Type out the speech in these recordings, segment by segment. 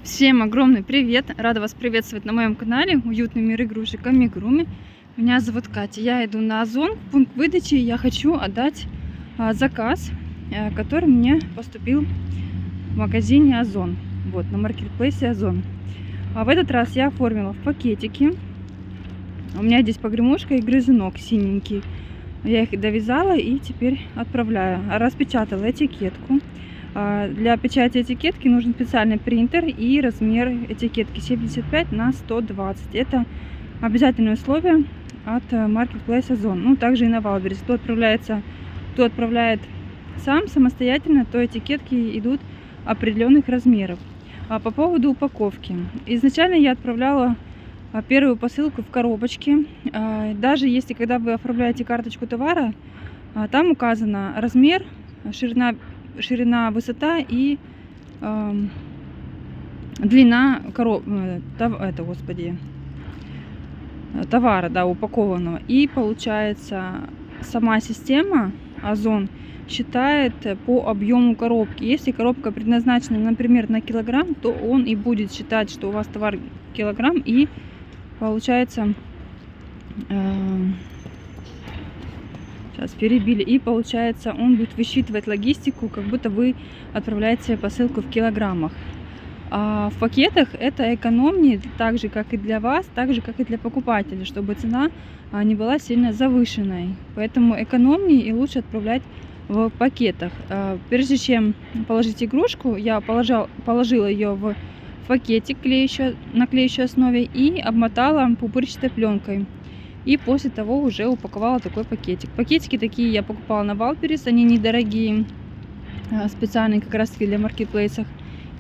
Всем огромный привет! Рада вас приветствовать на моем канале Уютный мир игрушек Амигуруми. Меня зовут Катя. Я иду на Озон, в пункт выдачи. Я хочу отдать заказ, который мне поступил в магазине Озон. Вот, на маркетплейсе Озон. А в этот раз я оформила в пакетике. У меня здесь погремушка и грызунок синенький. Я их довязала и теперь отправляю. Распечатала этикетку. Для печати этикетки нужен специальный принтер и размер этикетки 75 на 120. Это обязательное условие от Marketplace Озон. Ну, также и на Валберес. Кто отправляет сам самостоятельно, то этикетки идут определенных размеров. По поводу упаковки. Изначально я отправляла первую посылку в коробочке. Даже если, когда вы оформляете карточку товара, там указано размер, ширина, высота и длина товара, да, упакованного. И получается, сама система Озон считает по объему коробки. Если коробка предназначена, например, на килограмм, то он и будет считать, что у вас товар килограмм, и получается сейчас перебили. И получается, он будет высчитывать логистику, как будто вы отправляете посылку в килограммах. А в пакетах это экономнее, так же, как и для вас, так же, как и для покупателя, чтобы цена не была сильно завышенной. Поэтому экономнее и лучше отправлять в пакетах. Прежде чем положить игрушку, я положила ее в пакетик на клеящей основе и обмотала пупырчатой пленкой. И после того уже упаковала такой пакетик. Пакетики такие я покупала на Валберес, они недорогие, специальные как раз таки для маркетплейсов.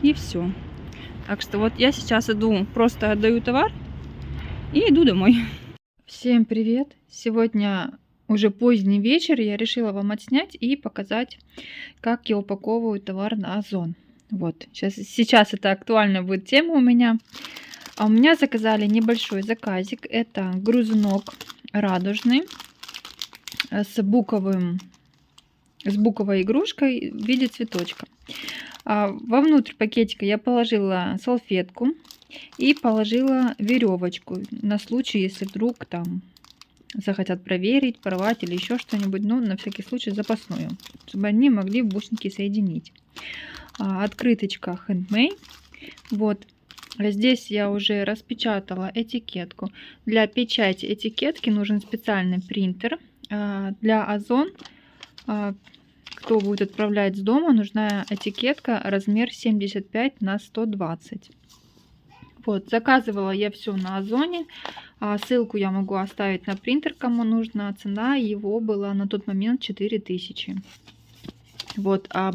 И все. Так что вот я сейчас иду, просто отдаю товар и иду домой. Всем привет! Сегодня уже поздний вечер, я решила вам отснять и показать, как я упаковываю товар на Озон. Вот, сейчас это актуальная будет тема у меня. А у меня заказали небольшой заказик. Это грызунок радужный с буковой игрушкой в виде цветочка. Вовнутрь пакетика я положила салфетку и положила веревочку на случай, если вдруг там захотят проверить, порвать или еще что-нибудь. Ну, на всякий случай запасную, чтобы они могли бусинки соединить. Открыточка Handmade. Вот. Здесь я уже распечатала этикетку. Для печати этикетки нужен специальный принтер. Для Озон, кто будет отправлять с дома, нужна этикетка размер 75 на 120. Вот, заказывала я все на Озоне. Ссылку я могу оставить на принтер, кому нужно. Цена его была на тот момент 4000. Вот, а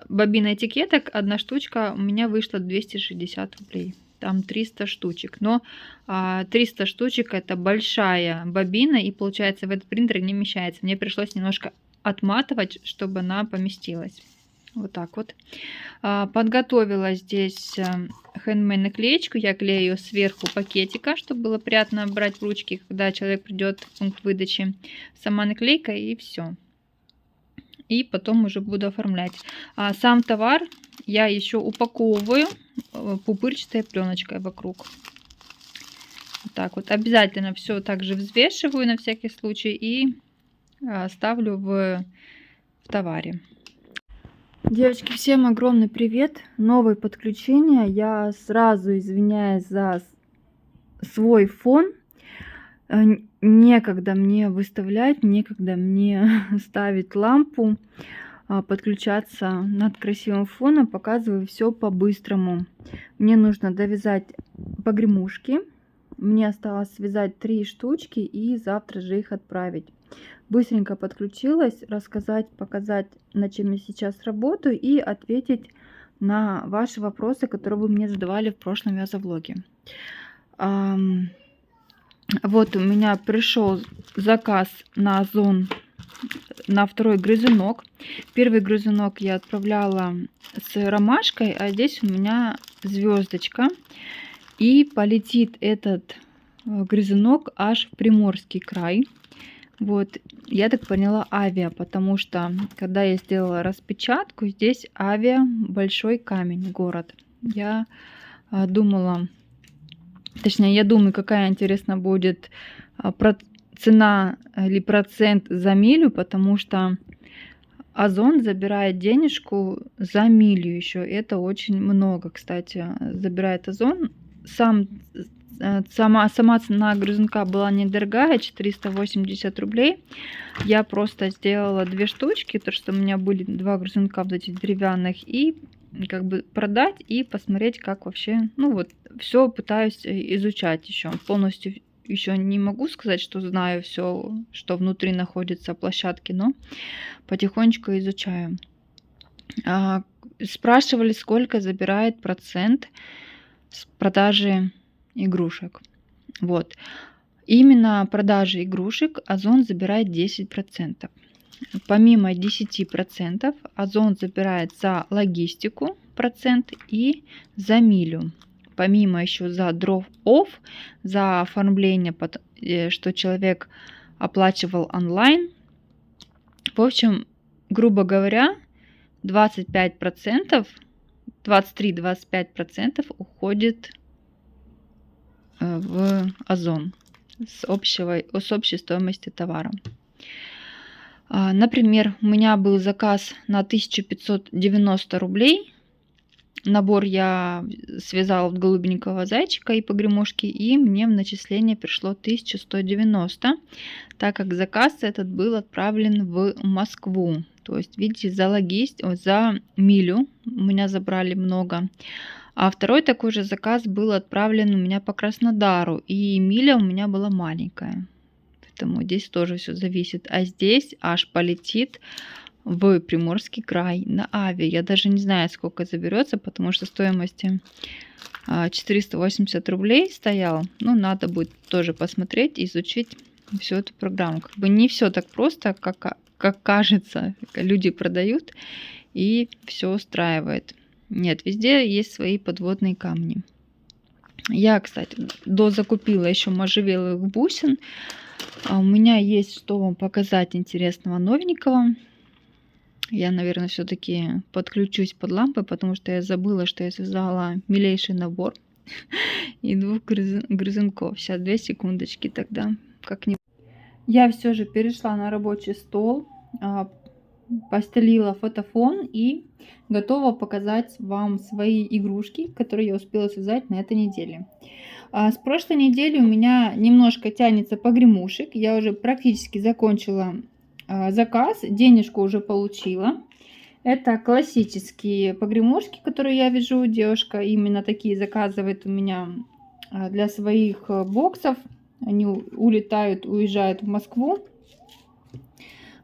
бобина этикеток, одна штучка у меня вышла 260 рублей. Там 300 штучек. Но 300 штучек это большая бобина, и получается в этот принтер не вмещается. Мне пришлось немножко отматывать, чтобы она поместилась. Вот так вот. Подготовила здесь Handmade наклеечку. Я клею ее сверху пакетика, чтобы было приятно брать в ручки, когда человек придет в пункт выдачи. Сама наклейка и все. И потом уже буду оформлять. Сам товар я еще упаковываю пупырчатой пленочкой вокруг. Вот так вот. Обязательно все также взвешиваю на всякий случай и ставлю в товаре. Девочки, всем огромный привет! Новое подключение. Я сразу извиняюсь за свой фон. Некогда мне выставлять, некогда мне ставить лампу, подключаться над красивым фоном. Показываю все по-быстрому. Мне нужно довязать погремушки. Мне осталось связать 3 штучки и завтра же их отправить. Быстренько подключилась, рассказать, показать, над чем я сейчас работаю, и ответить на ваши вопросы, которые вы мне задавали в прошлом вязовлоге. Вот у меня пришел заказ на Озон на второй грызунок. Первый грызунок я отправляла с ромашкой, а здесь у меня звездочка. И полетит этот грызунок аж в Приморский край. Вот, я так поняла, Авиа, потому что, когда я сделала распечатку, здесь Авиа, Большой Камень, город. Я думала, точнее, я думаю, какая, интересно, будет цена или процент за милю, потому что Озон забирает денежку за милю еще. Это очень много, кстати, забирает Озон. Сама цена грузинка была недорогая, 480 рублей. Я просто сделала 2 штучки, то что у меня были 2 грузинка вот этих деревянных, и как бы продать и посмотреть, как вообще, ну вот, все пытаюсь изучать еще. Полностью еще не могу сказать, что знаю все, что внутри находится площадки, но потихонечку изучаю. Спрашивали, сколько забирает процент с продажи игрушек. Вот. Именно продажи игрушек Озон забирает 10%. Помимо 10%, Озон забирает за логистику процент и за милю. Помимо еще за drop-off, за оформление, что человек оплачивал онлайн. В общем, грубо говоря, 25%, 23-25% уходит в Озон с общей стоимости товара. Например, у меня был заказ на 1590 рублей. Набор я связала от голубенького зайчика и погремушки, и мне в начисление пришло 1190, так как заказ этот был отправлен в Москву. То есть, видите, за милю у меня забрали много. А второй такой же заказ был отправлен у меня по Краснодару, и миля у меня была маленькая. Поэтому здесь тоже все зависит. А здесь аж полетит в Приморский край на Авиа. Я даже не знаю, сколько заберется, потому что стоимости 480 рублей стоял. Ну, надо будет тоже посмотреть, изучить всю эту программу. Как бы не все так просто, как кажется. Люди продают, и все устраивает. Нет, везде есть свои подводные камни. Я, кстати, дозакупила еще можжевеловых бусин. У меня есть что вам показать интересного, новенького. Я, наверное, все-таки подключусь под лампой, потому что я забыла, что я связала милейший набор и 2 грызунков. Сейчас 2 секундочки тогда. Я все же перешла на рабочий стол, постелила фотофон и готова показать вам свои игрушки, которые я успела связать на этой неделе. С прошлой недели у меня немножко тянется погремушек. Я уже практически закончила заказ, денежку уже получила. Это классические погремушки, которые я вяжу. Девушка именно такие заказывает у меня для своих боксов. Они уезжают в Москву.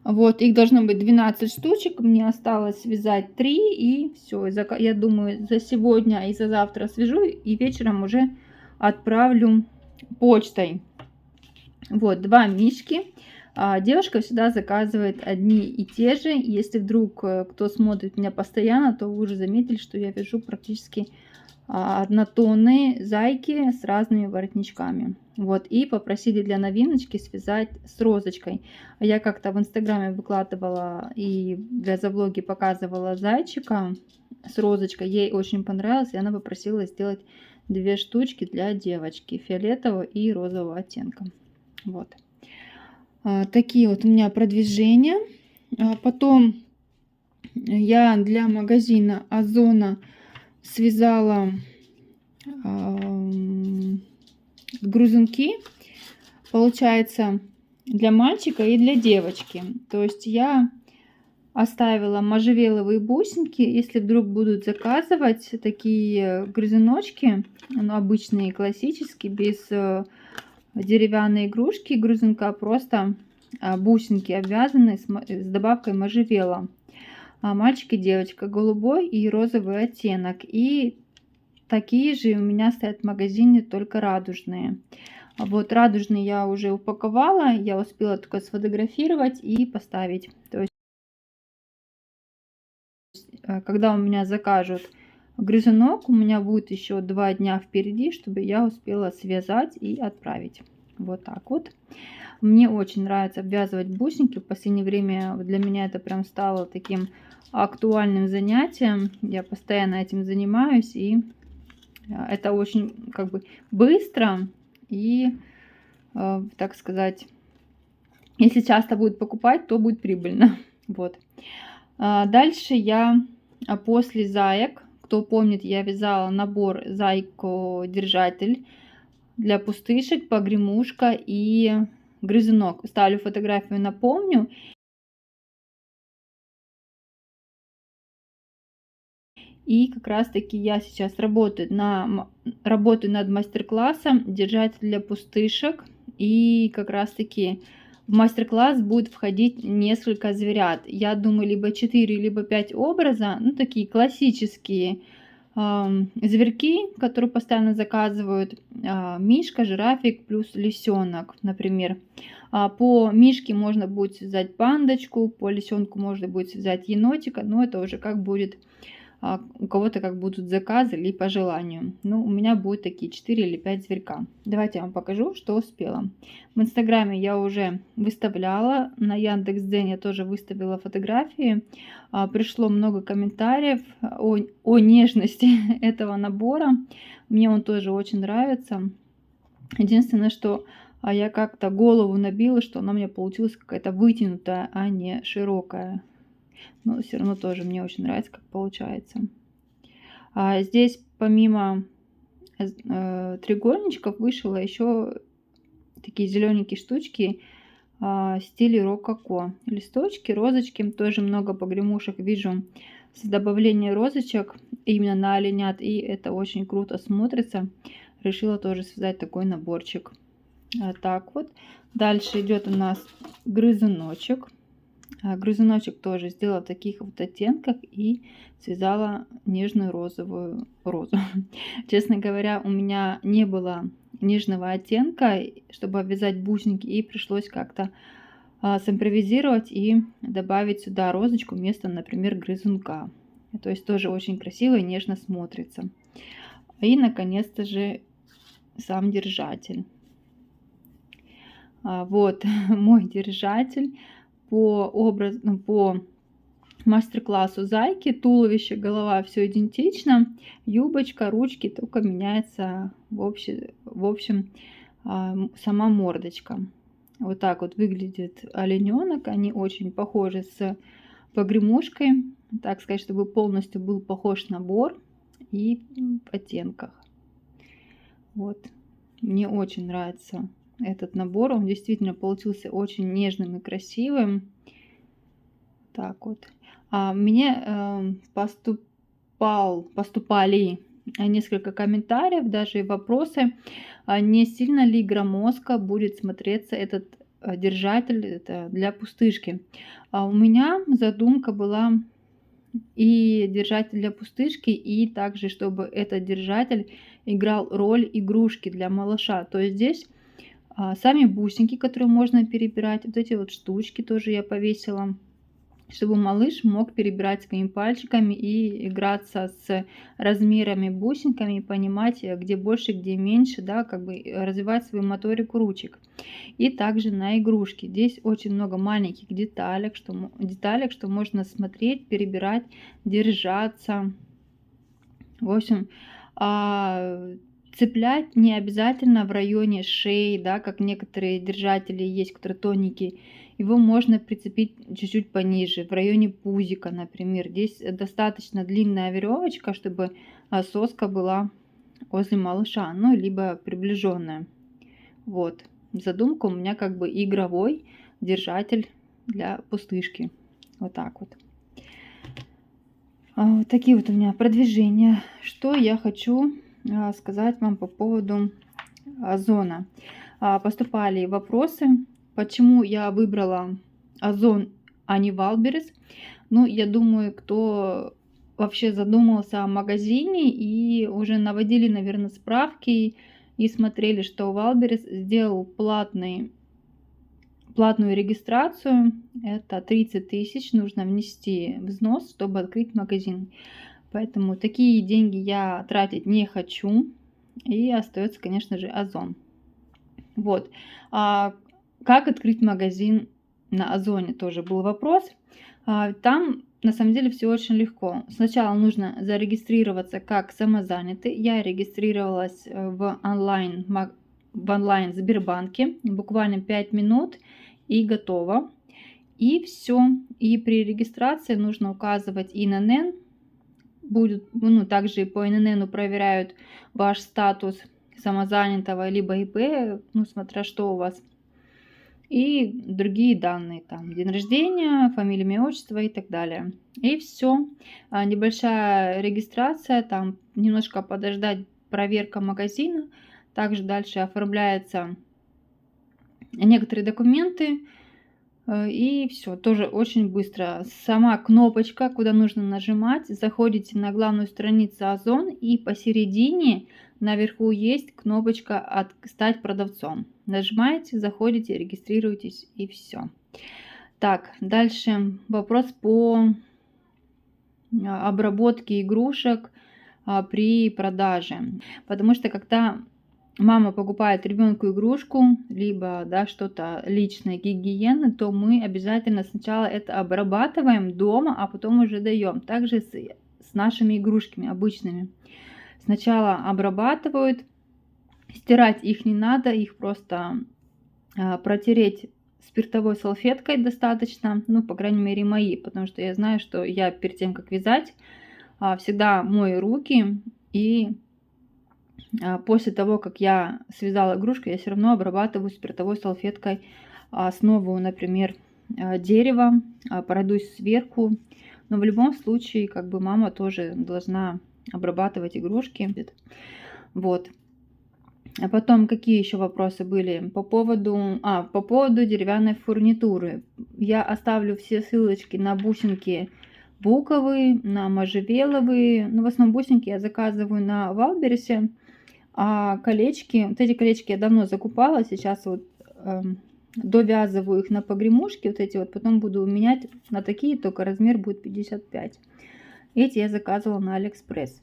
Вот, их должно быть 12 штучек. Мне осталось связать 3, и все. Я думаю, за сегодня и за завтра свяжу, и вечером уже отправлю почтой. Вот, 2 мишки. Девушка всегда заказывает одни и те же. Если вдруг кто смотрит меня постоянно, то вы уже заметили, что я вяжу практически однотонные зайки с разными воротничками. Вот, и попросили для новиночки связать с розочкой. Я как-то в инстаграме выкладывала и для завлоги показывала зайчика с розочкой. Ей очень понравилось, и она попросила сделать 2 штучки для девочки фиолетового и розового оттенка. Вот. Такие вот у меня продвижения. Потом я для магазина Озона связала грузинки, получается, для мальчика и для девочки. То есть я оставила можжевеловые бусинки. Если вдруг будут заказывать такие грызуночки, ну, обычные, классические, без деревянной игрушки грузинка, просто бусинки обвязаны с добавкой можжевела. Мальчик и девочка, голубой и розовый оттенок. И такие же у меня стоят в магазине, только радужные. Вот радужные я уже упаковала, я успела только сфотографировать и поставить. То есть, когда у меня закажут грызунок, у меня будет еще 2 дня впереди, чтобы я успела связать и отправить. Вот так вот. Мне очень нравится обвязывать бусинки. В последнее время для меня это прям стало таким актуальным занятием. Я постоянно этим занимаюсь, и это очень как бы быстро и, так сказать, если часто будет покупать, то будет прибыльно. Вот. Дальше я после заек, кто помнит, я вязала набор зайку-держатель для пустышек, погремушка и грызунок. Ставлю фотографию, напомню. И как раз таки я сейчас работаю над мастер-классом держатель для пустышек. И как раз таки в мастер-класс будет входить несколько зверят. Я думаю, либо 4, либо 5 образа. Ну, такие классические зверьки, которые постоянно заказывают. Мишка, жирафик плюс лисенок, например. По мишке можно будет связать пандочку, по лисенку можно будет связать енотика, но это уже как будет у кого-то как будут заказы или по желанию. Ну, у меня будет такие 4 или 5 зверька. Давайте я вам покажу, что успела. В инстаграме я уже выставляла, на Яндекс.Дзен я тоже выставила фотографии. Пришло много комментариев о нежности этого набора. Мне он тоже очень нравится. Единственное, что я как-то голову набила, что она у меня получилась какая-то вытянутая, а не широкая. Но все равно тоже мне очень нравится, как получается. Здесь помимо треугольничков вышила еще такие зелененькие штучки в стиле рококо. Листочки, розочки. Тоже много погремушек вижу с добавлением розочек именно на оленят. И это очень круто смотрится. Решила тоже связать такой наборчик. Так вот. Дальше идет у нас грызуночек. Грызуночек тоже сделала в таких вот оттенках и связала нежную розовую розу. Честно говоря, у меня не было нежного оттенка, чтобы обвязать бусинки, и пришлось как-то симпровизировать и добавить сюда розочку вместо, например, грызунка. То есть тоже очень красиво и нежно смотрится. И, наконец-то же, сам держатель. Вот мой держатель. По мастер-классу зайки, туловище, голова все идентично, юбочка, ручки, только меняется в общем сама мордочка. Вот так вот выглядит олененок. Они очень похожи с погремушкой, так сказать, чтобы полностью был похож набор и в оттенках. Вот, мне очень нравится этот набор. Он действительно получился очень нежным и красивым. Так вот. Мне поступали несколько комментариев, даже и вопросы, не сильно ли громоздко будет смотреться этот держатель это для пустышки. У меня задумка была и держатель для пустышки, и также, чтобы этот держатель играл роль игрушки для малыша. То есть здесь сами бусинки, которые можно перебирать, вот эти вот штучки тоже я повесила, чтобы малыш мог перебирать своими пальчиками и играться с размерами бусинками, понимать, где больше, где меньше, да, как бы развивать свою моторику ручек. И также на игрушки. Здесь очень много маленьких деталек, что можно смотреть, перебирать, держаться. В общем, цеплять не обязательно в районе шеи, да, как некоторые держатели есть, которые тоненькие. Его можно прицепить чуть-чуть пониже, в районе пузика, например. Здесь достаточно длинная веревочка, чтобы соска была возле малыша, ну, либо приближенная. Вот. Задумка у меня как бы игровой держатель для пустышки. Вот так вот. Вот такие вот у меня продвижения. Что я хочу сказать вам по поводу Озона. Поступали вопросы, почему я выбрала Озон, а не Валберес. Ну, я думаю, кто вообще задумался о магазине и уже наводили, наверное, справки и смотрели, что Валберес сделал платную регистрацию. Это 30 тысяч нужно внести взнос, чтобы открыть магазин. Поэтому такие деньги я тратить не хочу. И остается, конечно же, Озон. Вот. Как открыть магазин на Озоне, тоже был вопрос. Там на самом деле все очень легко. Сначала нужно зарегистрироваться как самозанятый. Я регистрировалась в онлайн Сбербанке. Буквально 5 минут и готово. И все. И при регистрации нужно указывать ИНН. Также по ИНН проверяют ваш статус самозанятого либо ИП, смотря что у вас. И другие данные, там день рождения, фамилия, имя, отчество и так далее. И все. Небольшая регистрация, там немножко подождать, проверка магазина. Также дальше оформляются некоторые документы. И все, тоже очень быстро. Сама кнопочка, куда нужно нажимать, заходите на главную страницу Озон, и посередине наверху есть кнопочка «Стать продавцом». Нажимаете, заходите, регистрируетесь, и все. Так, дальше вопрос по обработке игрушек при продаже. Потому что когда мама покупает ребенку игрушку, либо что-то личной гигиены, то мы обязательно сначала это обрабатываем дома, а потом уже даем. Также с нашими игрушками обычными. Сначала обрабатывают, стирать их не надо, их просто протереть спиртовой салфеткой достаточно, по крайней мере мои, потому что я знаю, что я перед тем, как вязать, всегда мою руки, и после того, как я связала игрушку, я все равно обрабатываю спиртовой салфеткой основу, например, дерева, пройдусь сверху. Но в любом случае, мама тоже должна обрабатывать игрушки. Вот. А потом, какие еще вопросы были по поводу деревянной фурнитуры. Я оставлю все ссылочки на бусинки буковые, на можжевеловые. В основном бусинки я заказываю на Валбересе. А колечки, эти колечки я давно закупала, сейчас довязываю их на погремушки, потом буду менять на такие, только размер будет 55. Эти я заказывала на Алиэкспресс.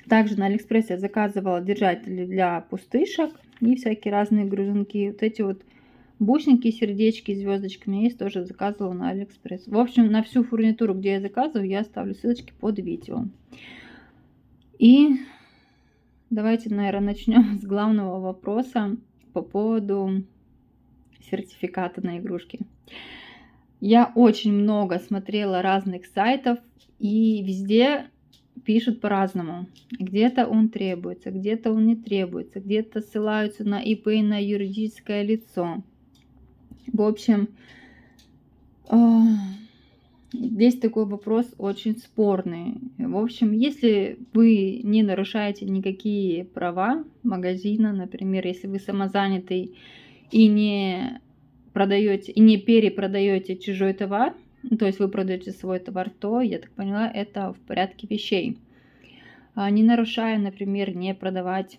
Также на Алиэкспресс я заказывала держатели для пустышек и всякие разные грызунки. Бусинки, сердечки, звездочками есть, тоже заказывала на Алиэкспресс. В общем, на всю фурнитуру, где я заказываю, я оставлю ссылочки под видео. И давайте, наверное, начнем с главного вопроса по поводу сертификата на игрушки. Я очень много смотрела разных сайтов, и везде пишут по-разному. Где-то он требуется, где-то он не требуется, где-то ссылаются на ИП и на юридическое лицо. В общем, здесь такой вопрос очень спорный. В общем, если вы не нарушаете никакие права магазина, например, если вы самозанятый и не продаете, и не перепродаете чужой товар, то есть вы продаете свой товар, то, я так поняла, это в порядке вещей. Не нарушая, например, не продавать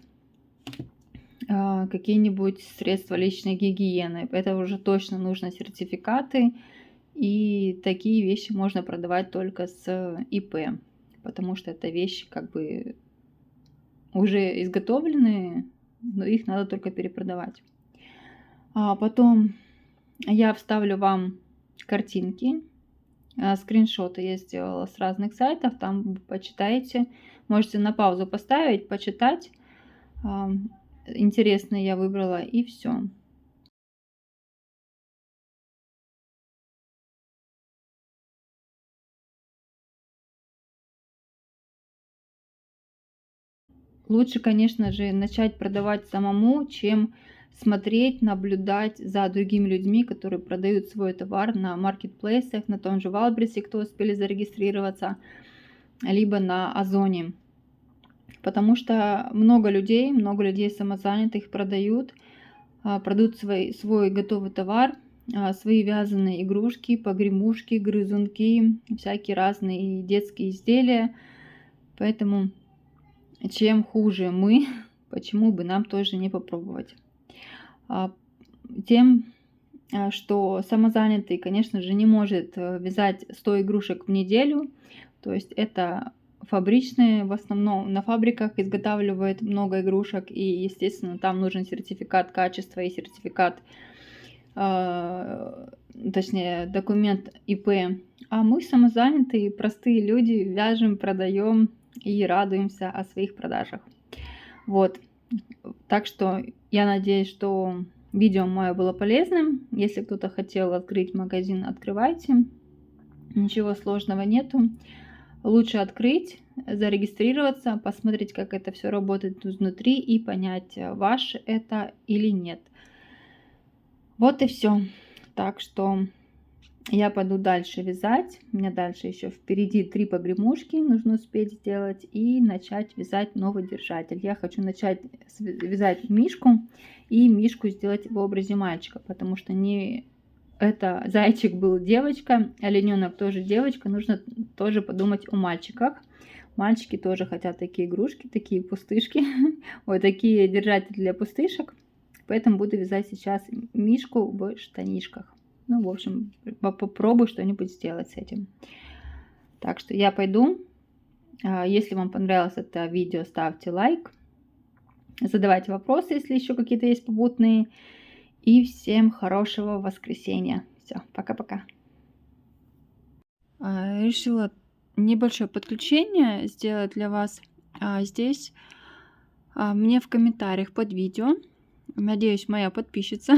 какие-нибудь средства личной гигиены. Это уже точно нужно сертификаты. И такие вещи можно продавать только с ИП, потому что это вещи уже изготовленные, но их надо только перепродавать. Потом я вставлю вам картинки, скриншоты я сделала с разных сайтов, там вы почитаете, можете на паузу поставить, почитать. Интересное я выбрала, и все. Лучше, конечно же, начать продавать самому, чем смотреть, наблюдать за другими людьми, которые продают свой товар на маркетплейсах, на том же Валбересе, кто успели зарегистрироваться, либо на Озоне. Потому что много людей самозанятых продают свой готовый товар, свои вязаные игрушки, погремушки, грызунки, всякие разные детские изделия. Поэтому чем хуже мы, почему бы нам тоже не попробовать. Тем, что самозанятый, конечно же, не может вязать 100 игрушек в неделю. То есть это фабричные в основном. На фабриках изготавливают много игрушек, и, естественно, там нужен сертификат качества и сертификат, точнее, документ ИП. А мы самозанятые, простые люди, вяжем, продаем и радуемся о своих продажах. Вот. Так что я надеюсь, что видео мое было полезным. Если кто-то хотел открыть магазин, открывайте. Ничего сложного нету. Лучше открыть, зарегистрироваться, посмотреть, как это все работает изнутри и понять, ваш это или нет. Вот и все. Так что я пойду дальше вязать. У меня дальше еще впереди 3 погремушки нужно успеть сделать и начать вязать новый держатель. Я хочу начать вязать мишку и мишку сделать в образе мальчика, потому что не это зайчик был девочка, олененок тоже девочка. Нужно тоже подумать о мальчиках. Мальчики тоже хотят такие игрушки, такие пустышки. Ой, такие держатели для пустышек. Поэтому буду вязать сейчас мишку в штанишках. Ну, в общем, попробую что-нибудь сделать с этим. Так что я пойду. Если вам понравилось это видео, ставьте лайк. Задавайте вопросы, если еще какие-то есть попутные. И всем хорошего воскресенья. Все, пока-пока. Решила небольшое подключение сделать для вас. Здесь мне в комментариях под видео, надеюсь, моя подписчица,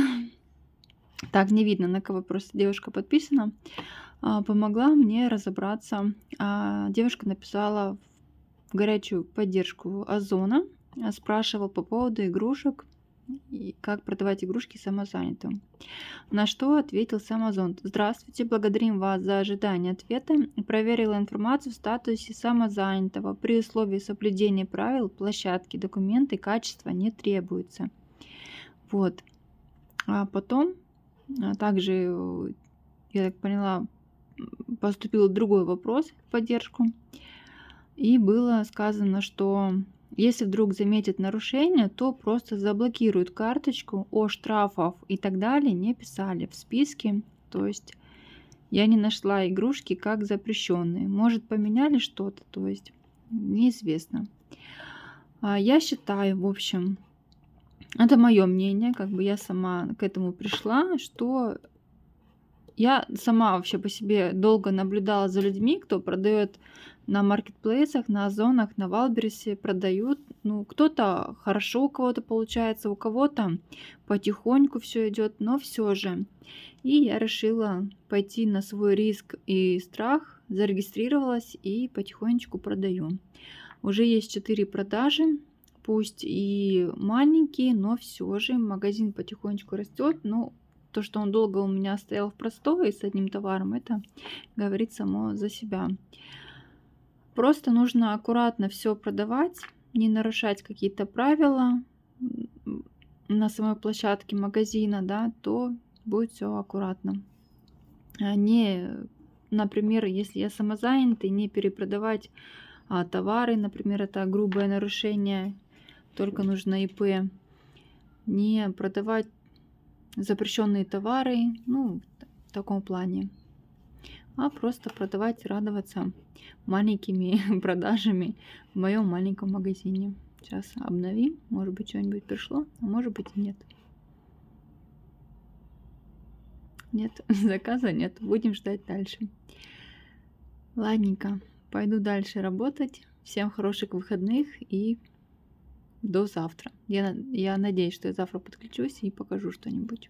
так не видно, на кого просто девушка подписана, помогла мне разобраться. Девушка написала в горячую поддержку Озона, спрашивала по поводу игрушек и как продавать игрушки самозанятым. На что ответил сам Озон: здравствуйте, благодарим вас за ожидание ответа. Проверила информацию в статусе самозанятого. При условии соблюдения правил площадки документы качества не требуются. Вот. А потом также, я так поняла, поступил другой вопрос в поддержку. И было сказано, что если вдруг заметит нарушение, то просто заблокируют карточку, о штрафах и так далее не писали в списке. То есть я не нашла игрушки как запрещенные. Может, поменяли что-то, то есть неизвестно. Я считаю, в общем, это мое мнение, как бы я сама к этому пришла, что я сама вообще по себе долго наблюдала за людьми, кто продает на маркетплейсах, на Озонах, на Валбересе, продают. Ну, кто-то хорошо, у кого-то получается, у кого-то потихоньку все идет, но все же. И я решила пойти на свой риск и страх, зарегистрировалась и потихонечку продаю. Уже есть 4 продажи, пусть и маленькие, но все же магазин потихонечку растет. Ну, то, что он долго у меня стоял в простое с одним товаром, это говорит само за себя. Просто нужно аккуратно все продавать, не нарушать какие-то правила на самой площадке магазина, да, то будет все аккуратно. Не, например, если я самозанятый, не перепродавать товары, например, это грубое нарушение, только нужно ИП, не продавать запрещенные товары, ну, в таком плане, а просто продавать, радоваться маленькими продажами в моем маленьком магазине. Сейчас обновим, может быть, что-нибудь пришло, а может быть и нет. Нет, заказа нет, будем ждать дальше. Ладненько, пойду дальше работать. Всем хороших выходных и до завтра. Я надеюсь, что я завтра подключусь и покажу что-нибудь.